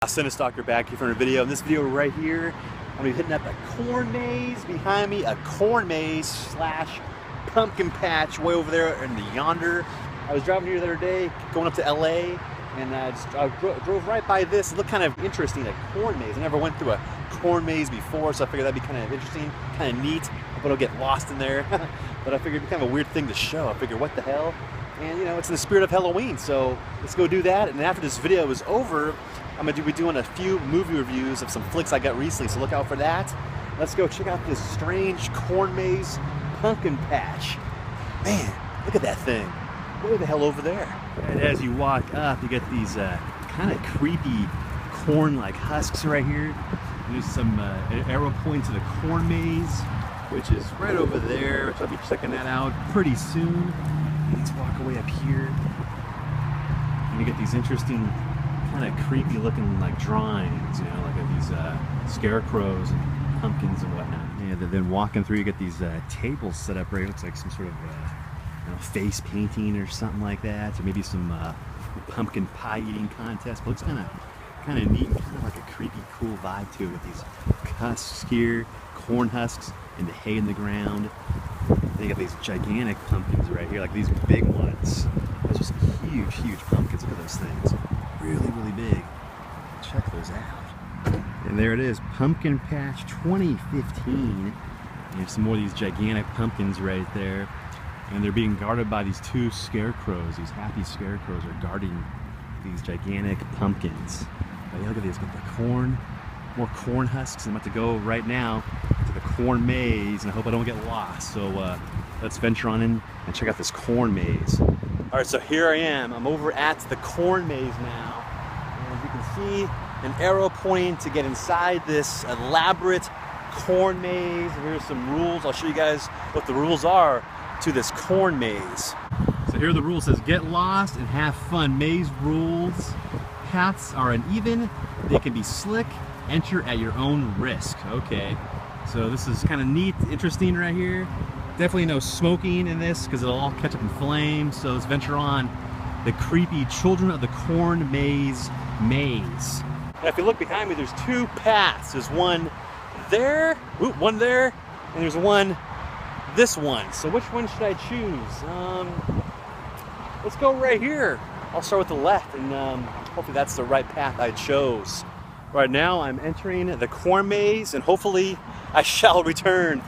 Cinestalker back here for a video. In this video right here, I'm gonna be hitting up a corn maze behind me, a corn maze slash pumpkin patch way over there in the yonder. I was driving here the other day, going up to LA, and I drove right by this. It looked kind of interesting, like corn maze. I never went through a corn maze before, so I figured that'd be kind of interesting, kind of neat. But I'll get lost in there. But I figured it'd be kind of a weird thing to show. I figured, what the hell? And you know, it's in the spirit of Halloween, so let's go do that. And after this video is over, I'm gonna be doing a few movie reviews of some flicks I got recently, so look out for that. Let's go check out this strange corn maze pumpkin patch. Man, look at that thing. Way the hell over there. And as you walk up, you get these kind of creepy corn-like husks right here. There's some arrow pointing to the corn maze, which is right over there, which I'll be checking that out pretty soon. Let's walk away up here. And you get these interesting, kind of creepy looking like drawings, you know, like of these scarecrows and pumpkins and whatnot. And then walking through, you get these tables set up right. It looks like some sort of you know, face painting or something like that, or maybe some pumpkin pie eating contest. But it looks kind of neat, kind of like a creepy, cool vibe to it with these husks here, corn husks, and the hay in the ground. They got these gigantic pumpkins right here, like these big ones. Those are some huge, huge pumpkins. Look at those things. Really, really big. Check those out. And there it is, Pumpkin Patch 2015. There's some more of these gigantic pumpkins right there. And they're being guarded by these two scarecrows. These happy scarecrows are guarding these gigantic pumpkins. But yeah, look at these, got the corn, more corn husks. I'm about to go right now to the corn maze, and I hope I don't get lost. So let's venture on in and check out this corn maze. All right, so here I am. I'm over at the corn maze now. And as you can see, an arrow pointing to get inside this elaborate corn maze. Here's some rules. I'll show you guys what the rules are to this corn maze. So here are the rules. It says get lost and have fun. Maze rules. Paths are uneven. They can be slick. Enter at your own risk. Okay. So this is kind of neat, interesting right here. Definitely no smoking in this because it'll all catch up in flames. So let's venture on the creepy Children of the Corn Maze maze. Now if you look behind me, there's two paths. There's one there, one there, and there's one, this one. So which one should I choose? Let's go right here. I'll start with the left, and hopefully that's the right path I chose. Right now I'm entering the corn maze, and hopefully I shall return.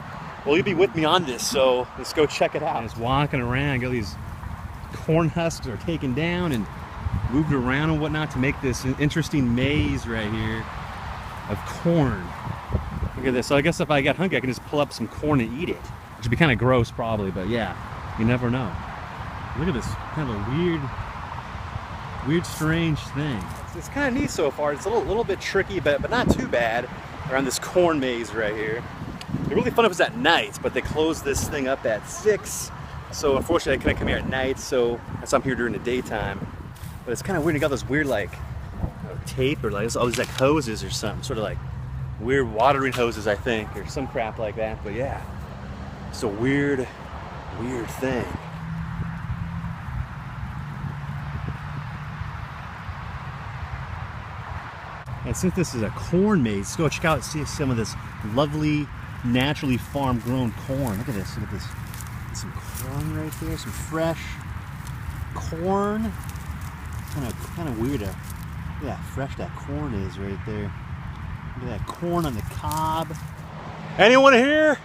Well, you'll be with me on this, so let's go check it out. Just walking around, got these corn husks are taken down and moved around and whatnot to make this interesting maze right here of corn. Look at this. So I guess if I got hungry, I can just pull up some corn and eat it, which would be kind of gross probably, but yeah, you never know. Look at this, kind of a weird, strange thing. It's kind of neat so far. It's a little bit tricky, but not too bad around this corn maze right here. It'd be really fun if it was at night, but they closed this thing up at 6. So unfortunately I couldn't come here at night, so that's why I'm here during the daytime. But it's kind of weird, you got this weird like tape or like all these like hoses or something, sort of like weird watering hoses I think, or some crap like that. But yeah, it's a weird thing. And since this is a corn maze, let's go check out and see some of this lovely, naturally farm grown corn. Look at this, There's some corn right there, some fresh corn. Kind of weird yeah, fresh that corn is right there. Look at that corn on the cob. Anyone here?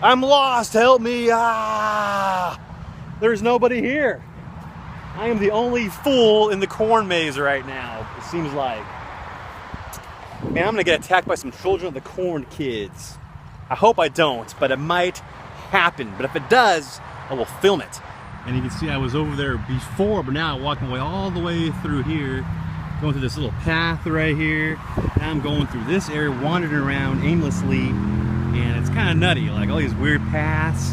I'm lost, help me. There's nobody here. I am the only fool in the corn maze right now, it seems like. Man, I'm gonna get attacked by some Children of the Corn kids. I hope I don't, but it might happen. But if it does, I will film it. And you can see I was over there before, but now I'm walking away all the way through here, going through this little path right here. Now I'm going through this area, wandering around aimlessly, and it's kind of nutty, like all these weird paths.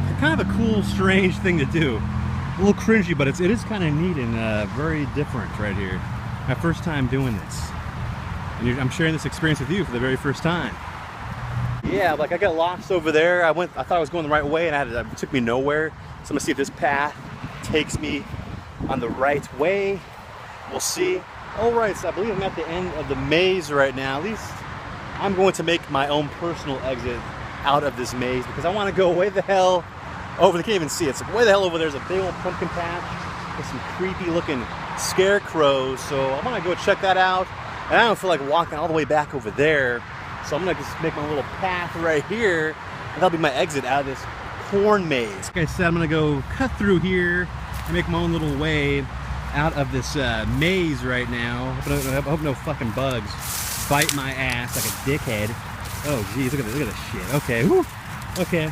It's kind of a cool, strange thing to do. A little cringy, but it is kind of neat and very different right here. My first time doing this. And I'm sharing this experience with you for the very first time. Yeah, like I got lost over there. I thought I was going the right way, and it took me nowhere. So I'm gonna see if this path takes me on the right way. We'll see. Alright, so I believe I'm at the end of the maze right now. At least I'm going to make my own personal exit out of this maze because I want to go way the hell over. They can't even see it. So way the hell over there's a big old pumpkin patch with some creepy looking scarecrows. So I'm going to go check that out. And I don't feel like walking all the way back over there. So I'm going to just make my little path right here. And that'll be my exit out of this corn maze. Like I said, I'm going to go cut through here and make my own little way out of this maze right now. I hope no fucking bugs bite my ass like a dickhead. Oh geez, look at this shit. Okay, whew. Okay.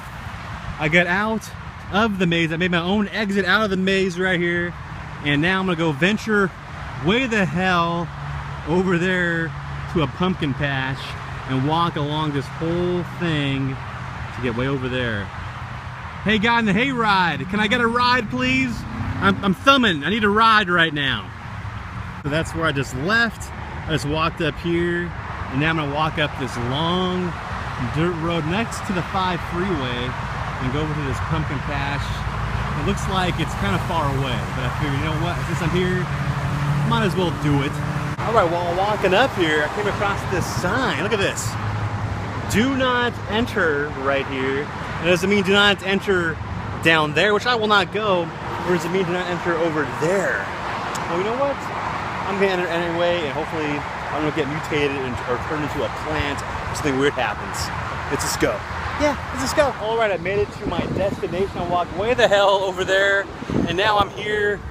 I got out of the maze. I made my own exit out of the maze right here. And now I'm gonna go venture way the hell over there to a pumpkin patch and walk along this whole thing to get way over there. Hey guy in the hayride, can I get a ride please? I'm thumbing, I need a ride right now. So that's where I just left. I just walked up here, and now I'm gonna walk up this long dirt road next to the 5 freeway and go over to this pumpkin patch. It looks like it's kind of far away, but I figured, you know what, since I'm here, might as well do it. All right, while walking up here, I came across this sign. Look at this. Do not enter right here. It doesn't mean do not enter down there, which I will not go. Or does it mean do not enter over there? Well, you know what? I'm gonna enter anyway, and hopefully I'm gonna get mutated or turned into a plant or something weird happens. Let's just go. Yeah, let's just go. All right, I made it to my destination. I walked way the hell over there, and now I'm here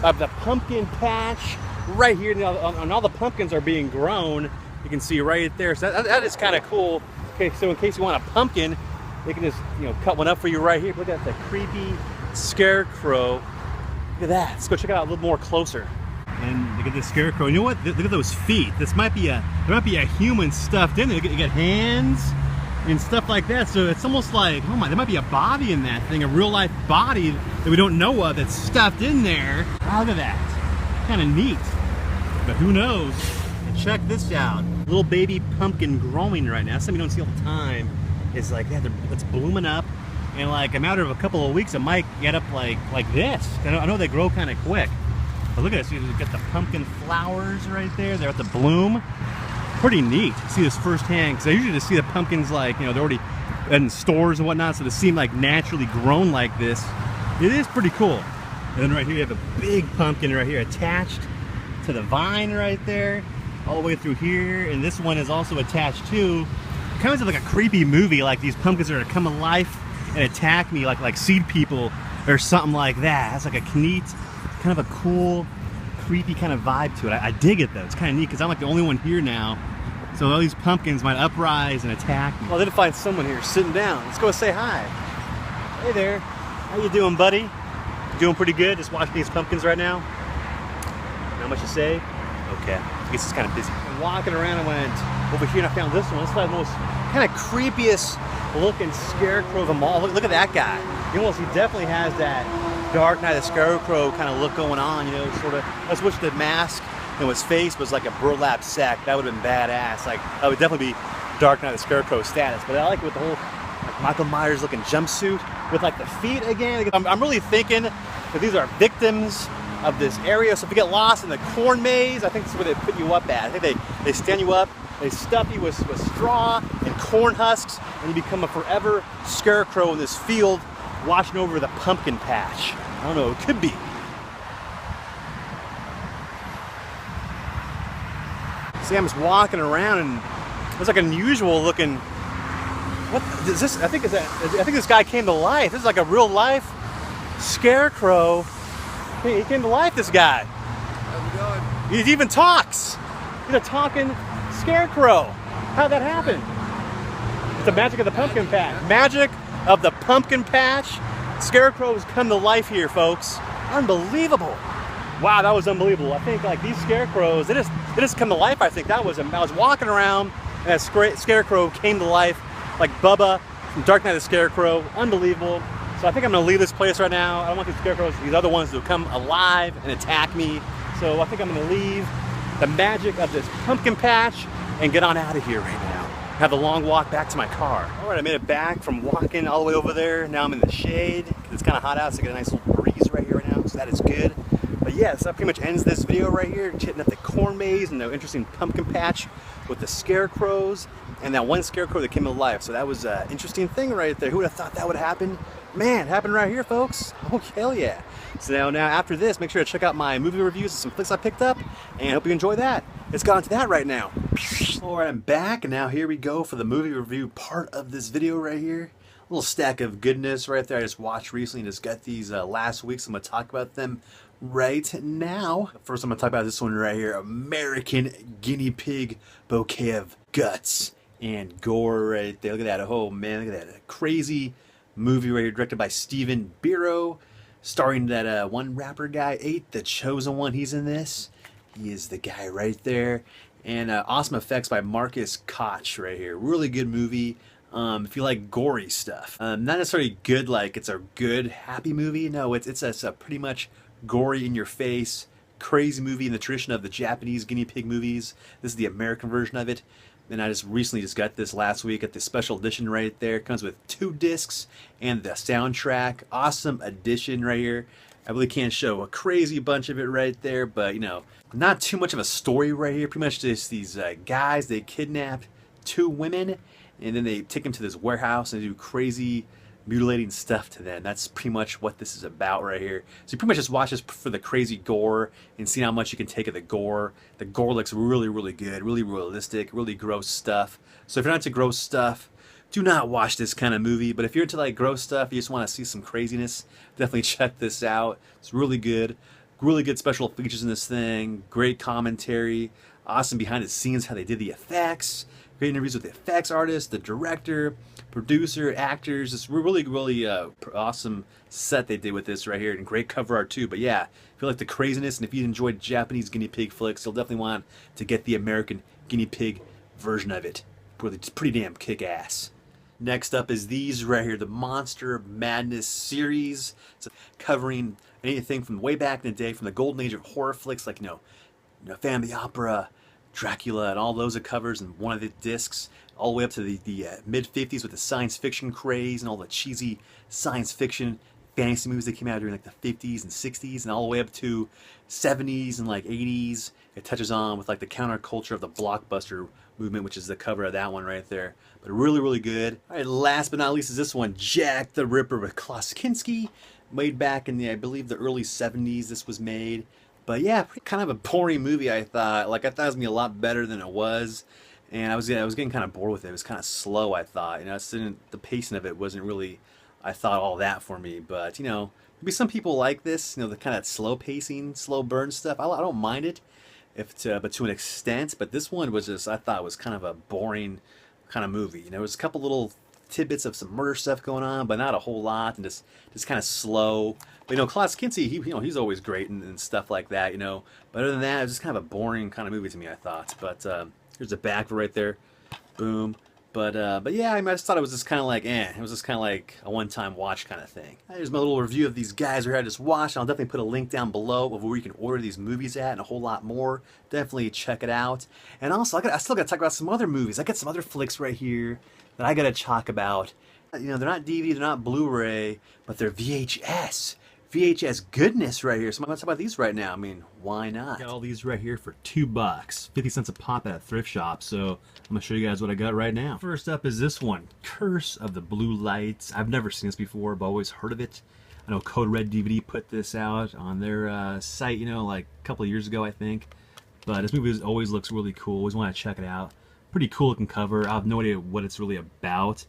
at the pumpkin patch right here. Now, and all the pumpkins are being grown. You can see right there. So that is kind of cool. Okay, so in case you want a pumpkin, they can just, you know, cut one up for you right here. Look at the creepy scarecrow. Look at that. Let's go check it out a little more closer. And look at this scarecrow. You know what? Look at those feet. There might be a human stuffed in there. You got hands and stuff like that. So it's almost like, oh my, there might be a body in that thing, a real life body that we don't know of that's stuffed in there. Wow, look at that. Kind of neat. But who knows? And check this out. Little baby pumpkin growing right now. Something you don't see all the time. It's like, yeah, it's blooming up. And like a matter of a couple of weeks, it might get up like this. I know they grow kind of quick. But look at this, you got the pumpkin flowers right there. They're at the bloom. Pretty neat to see this firsthand, because I usually just see the pumpkins like, you know, they're already in stores and whatnot, so to see them like naturally grown like this, it is pretty cool. And then right here you have a big pumpkin right here attached to the vine right there, all the way through here. And this one is also attached to, kind of like a creepy movie, like these pumpkins are gonna come to life and attack me like seed people or something like that. That's like a neat, kind of a cool, creepy kind of vibe to it. I dig it though. It's kind of neat because I'm like the only one here now. So all these pumpkins might uprise and attack me. Well, I did find someone here sitting down. Let's go say hi. Hey there. How you doing, buddy? Doing pretty good? Just watching these pumpkins right now? Not much to say? Okay. I guess it's kind of busy. I'm walking around and went over here and I found this one. It's like the most kind of creepiest looking scarecrow of them all. Look at that guy. You know, he definitely has that Dark Knight of the Scarecrow kind of look going on, you know, sort of. I just wish the mask and his face was like a burlap sack. That would have been badass. Like, that would definitely be Dark Knight of the Scarecrow status. But I like it with the whole like Michael Myers looking jumpsuit with like the feet again. I'm really thinking that these are victims of this area. So if you get lost in the corn maze, I think that's where they put you up at. I think they stand you up, they stuff you with straw and corn husks, and you become a forever scarecrow in this field watching over the pumpkin patch. I don't know, it could be. See, I'm just walking around and it's like unusual looking. What is this? I think this guy came to life. This is like a real life scarecrow. He came to life, this guy. How's it going? He even talks. He's a talking scarecrow. How'd that happen? It's the magic of the pumpkin patch. Magic of the pumpkin patch. Scarecrows come to life here, folks. Unbelievable. Wow, that was unbelievable. I think like these scarecrows, they just come to life. I think that was, I was walking around and that scarecrow came to life like Bubba from Dark Knight of the Scarecrow. Unbelievable. So I think I'm gonna leave this place right now. I don't want these scarecrows, these other ones to come alive and attack me. So I think I'm gonna leave the magic of this pumpkin patch and get on out of here right now. Have a long walk back to my car. All right, I made it back from walking all the way over there. Now I'm in the shade. It's kind of hot out, so I get a nice little breeze right here right now, so that is good. But But yeah, so that pretty much ends this video right here. Hitting up the corn maze and the interesting pumpkin patch with the scarecrows and that one scarecrow that came to life. So that was an interesting thing right there. Who would have thought that would happen? Man, it happened right here, folks. Oh, hell yeah. So now after this, make sure to check out my movie reviews of some flicks I picked up, and I hope you enjoy that. Let's get on to that right now. All right, I'm back, and now here we go for the movie review part of this video right here. A little stack of goodness right there I just watched recently, just got these last week, so I'm going to talk about them right now. First, I'm going to talk about this one right here, American Guinea Pig Bouquet of Guts and Gore right there. Look at that. Oh, man, look at that. A crazy movie right here, directed by Steven Biro, starring that one rapper guy, 8, the chosen one. He's in this. He is the guy right there. And awesome effects by Marcus Koch right here. Really good movie. If you like gory stuff. Not necessarily good, like it's a good, happy movie. No, it's a pretty much gory in your face, crazy movie in the tradition of the Japanese guinea pig movies. This is the American version of it. And I just recently got this last week at the special edition right there. It comes with 2 discs and the soundtrack. Awesome edition right here. I really can't show a crazy bunch of it right there, but you know, not too much of a story right here. Pretty much just these guys, they kidnap 2 women and then they take them to this warehouse and do crazy mutilating stuff to them. That's pretty much what this is about right here. So you pretty much just watch this for the crazy gore and see how much you can take of the gore. The gore looks really, really good, really realistic, really gross stuff. So if you're not into gross stuff, do not watch this kind of movie. But if you're into like gross stuff, you just want to see some craziness, definitely check this out. It's really good. Really good special features in this thing. Great commentary. Awesome behind the scenes how they did the effects. Great interviews with the effects artist, the director, producer, actors. It's really, really awesome set they did with this right here, and great cover art too. But yeah, if you like the craziness and if you enjoyed Japanese guinea pig flicks, you'll definitely want to get the American guinea pig version of it. It's pretty damn kick-ass. Next up is these right here, the Monster Madness series. It's covering anything from way back in the day, from the golden age of horror flicks, like you know Phantom of the Opera, Dracula, and all those it covers in one of the discs, all the way up to the mid-50s with the science fiction craze and all the cheesy science fiction fantasy movies that came out during like the 50s and 60s, and all the way up to 70s and like 80s. It touches on with like the counterculture of the blockbuster movement, which is the cover of that one right there. But really, really good. All right, last but not least is this one, Jack the Ripper with Klaus Kinski, made back in the, I believe, the early 70s this was made. But yeah, kind of a boring movie, I thought. Like, I thought it was going to be a lot better than it was. And I was getting kind of bored with it. It was kind of slow, I thought. You know, the pacing of it wasn't really, I thought, all that for me. But, you know, maybe some people like this, you know, the kind of slow pacing, slow burn stuff. I don't mind it, but to an extent. But this one was just, I thought, was kind of a boring kind of movie. You know, there was a couple little tidbits of some murder stuff going on, but not a whole lot, and just kind of slow. But you know, Klaus Kinski, he's always great and stuff like that, you know. But other than that, it was just kind of a boring kind of movie to me, I thought. But here's the back right there, boom. But yeah, I mean, I just thought it was just kind of like, it was just kind of like a one-time watch kind of thing. Here's my little review of these guys right here I just watched. I'll definitely put a link down below of where you can order these movies at and a whole lot more. Definitely check it out. And also, I still got to talk about some other movies. I got some other flicks right here that I got to talk about. You know, they're not DVD, they're not Blu-ray, but they're VHS. VHS goodness right here. So I'm going to talk about these right now. I mean, why not? Got all these right here for $2, 50 cents a pop at a thrift shop. So I'm going to show you guys what I got right now. First up is this one, Curse of the Blue Lights. I've never seen this before, but always heard of it. I know Code Red DVD put this out on their site, you know, like a couple of years ago, I think. But this movie always looks really cool. Always want to check it out. Pretty cool looking cover. I have no idea what it's really about,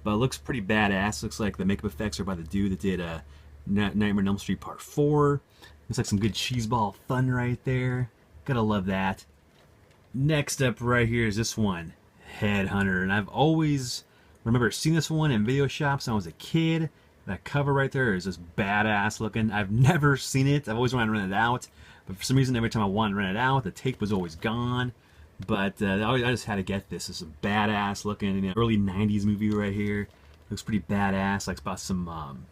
but it looks pretty badass. Looks like the makeup effects are by the dude that did Nightmare on Elm Street Part 4. Looks like some good cheeseball fun right there. Gotta love that. Next up right here is this one, Headhunter. And I've always remember seeing this one in video shops when I was a kid. That cover right there is just badass looking. I've never seen it. I've always wanted to rent it out. But for some reason, every time I wanted to rent it out, the tape was always gone. But I just had to get this. This is a badass looking, you know, early 90s movie right here. Looks pretty badass. Like about some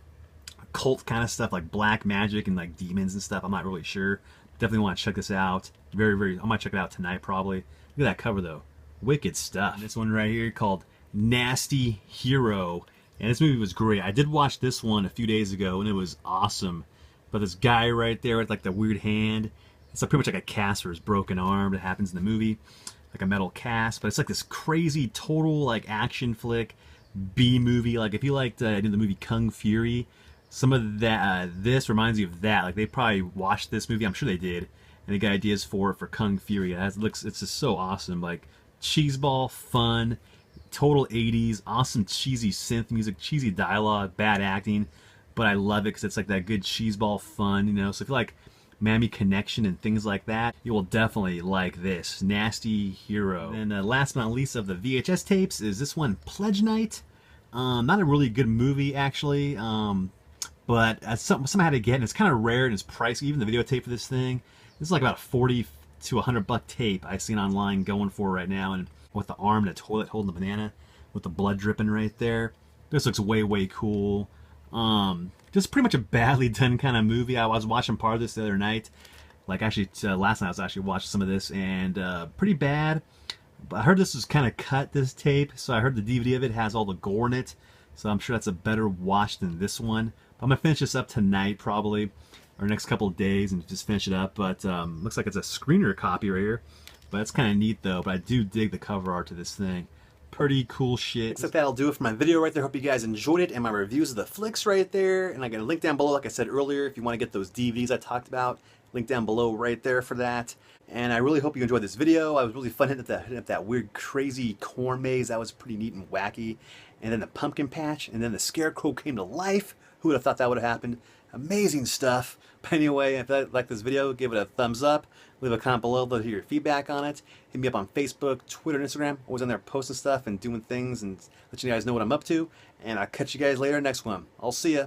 cult kind of stuff, like black magic and like demons and stuff. I'm not really sure. Definitely want to check this out. I might check it out tonight probably. Look at that cover though. Wicked stuff. And this one right here called Nasty Hero. And this movie was great. I did watch this one a few days ago and it was awesome. But this guy right there with like the weird hand, it's like pretty much like a cast for his broken arm that happens in the movie, like a metal cast. But it's like this crazy total like action flick, B movie. Like if you liked the movie Kung Fury, some of that this reminds you of that. Like they probably watched this movie, I'm sure they did, and they got ideas for Kung Fury. It's just so awesome, like cheeseball fun, total 80s, awesome cheesy synth music, cheesy dialogue, bad acting, but I love it because it's like that good cheeseball fun, you know. So if you like Miami Connection and things like that, you will definitely like this Nasty Hero. And last but not least of the VHS tapes is this one, Pledge Night. Not a really good movie actually, but something I had to get, and it's kind of rare and it's pricey. Even the videotape for this thing, this is like about a 40 to $100 tape I've seen online going for right now, and with the arm and the toilet holding the banana with the blood dripping right there. This looks way cool. Just pretty much a badly done kind of movie. I was watching part of this the other night. Like actually last night I was actually watching some of this, and pretty bad. But I heard this was kind of cut, this tape, so I heard the DVD of it has all the gore in it, so I'm sure that's a better watch than this one. But I'm gonna finish this up tonight probably, or next couple of days, and just finish it up. But looks like it's a screener copy right here. But it's kind of neat though. But I do dig the cover art to this thing. Pretty cool shit. Looks like that'll do it for my video right there. Hope you guys enjoyed it and my reviews of the flicks right there. And I got a link down below, like I said earlier, if you want to get those DVDs I talked about. Link down below right there for that. And I really hope you enjoyed this video. I was really fun hitting up that weird, crazy corn maze. That was pretty neat and wacky. And then the pumpkin patch, and then the scarecrow came to life. Who would have thought that would have happened? Amazing stuff. But anyway, if you like this video, give it a thumbs up. Leave a comment below to hear your feedback on it. Hit me up on Facebook, Twitter, and Instagram. Always on there posting stuff and doing things and letting you guys know what I'm up to. And I'll catch you guys later next one. I'll see ya.